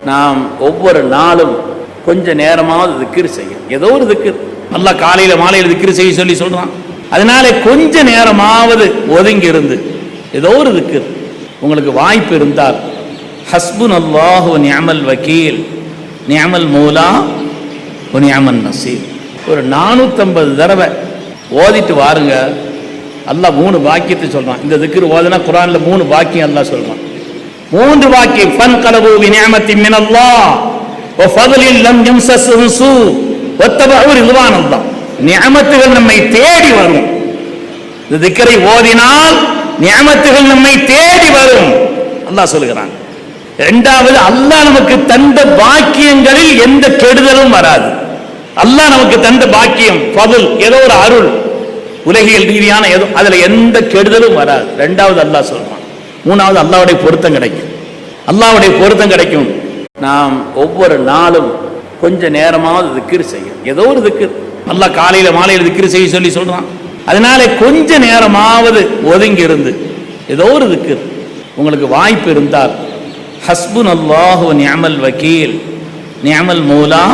நாம் ஒவ்வொரு நாளும் கொஞ்ச நேரமாவது திக்ர் செய்யும். ஏதோ ஒரு திக்ர் அல்லாஹ் காலையில மாலையில் திக்ர் செய்ய சொல்லி சொல்றான். அதனால கொஞ்ச நேரமாவது ஒதுங்கி இருந்து ஏதோ ஒரு திக்ர் உங்களுக்கு வாய்ப்பு இருந்தால் ஹஸ்புனல்லாஹு வ நிஅமல் வக்கீல் நிஅமல் மௌலா வ நிஅமன் நசீர் ஒரு 450 தடவை ஓதிட்டு வாருங்க. அல்லாஹ் 3 பாக்கியத்தை சொல்றான். இந்த திக்ர் ஓதுனா குர்ஆன்ல 3 பாக்கியம் அல்லாஹ் சொல்றான். 3 பாக்கியம் ஃபன்கலபு பிநிஅமத்தின் மினல்லாஹ் வ ஃபضலின் லம் யம்ஸஸ்ஹு ஸூ வத்தபஉ ரிضவானல்லாஹ். நிஅமத்துகள் நம்மை தேடி வரும். இந்த திக்ரை ஓதினால் நிஅமத்துகள் நம்மை தேடி வரும் அல்லாஹ் சொல்கிறான். இரண்டாவது, அல்லாஹ் நமக்கு தந்த பாக்கியங்களில் எந்த கெடுதலும் வராது. அல்லாஹ் நமக்கு தந்த பாக்கியம் ஃபضல், ஏதோ ஒரு அருள், உலகியல் ரீதியான ஏதோ, அதுல எந்த கெடுதலும் வராது. இரண்டாவது அல்லாஹ் சொல்றான். மூணாவது, அல்லாஹ்வுடைய பொருத்தம் கிடைக்கும். அல்லாஹ்வுடைய பொருத்தம் கிடைக்கும். நாம் ஒவ்வொரு நாளும் கொஞ்ச நேரமாவது திக்ர் செய்யும். ஏதோ ஒரு திக்ர் அல்லாஹ் காலையில மாலையில் திக்ர் செய்ய சொல்லி சொல்றான். அதனால கொஞ்ச நேரமாவது ஒதுங்கி இருந்து ஏதோ ஒரு திக்ர் உங்களுக்கு வாய்ப்பு இருந்தால் ஹஸ்புனல்லாஹு வ நிஅமல் வக்கீல் நிஅமல் மௌலா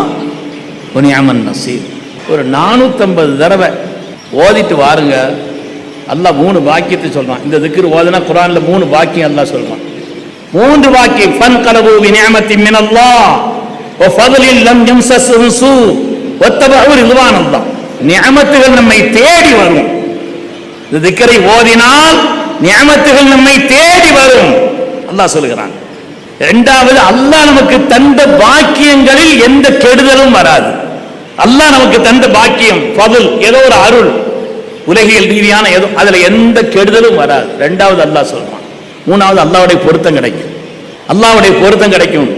வ நிஅமன் நசீர் ஒரு 450 தடவை ஓதிட்டு வாருங்க. அல்லாஹ் 3 பாக்கியத்தை சொல்றான். இந்த திக்ர் ஓதுனா குர்ஆன்ல 3 பாக்கியம் அல்லாஹ் சொல்றான். 3 பாக்கியம் ஃபன்கலபு பிநிஅமத்தின் மினல்லாஹ் வ ஃபضலின் லம் யம்ஸஸ்ஹு ஸூ வத்தபஉ ரிضவானல்லாஹ். நிஅமத்துகள் நம்மை தேடி வரும். இந்த திக்ரை ஓதினால் நிஅமத்துகள் நம்மை தேடி வரும் அல்லாஹ் சொல்கிறான். இரண்டாவது, அல்லாஹ் நமக்கு தந்த பாக்கியங்களில் எந்த கெடுதலும் வராது. அல்லாஹ் நமக்கு தந்த பாக்கியம் ஃபضல், ஏதோ ஒரு அருள், உலகியல் ரீதியான ஏதோ, அதுல எந்த கெடுதலும் வராது. இரண்டாவது அல்லாஹ் சொல்றான். மூணாவது, அல்லாஹ்வுடைய பொருத்தம் கிடைக்கும். அல்லாஹ்வுடைய பொருத்தம் கிடைக்கும்.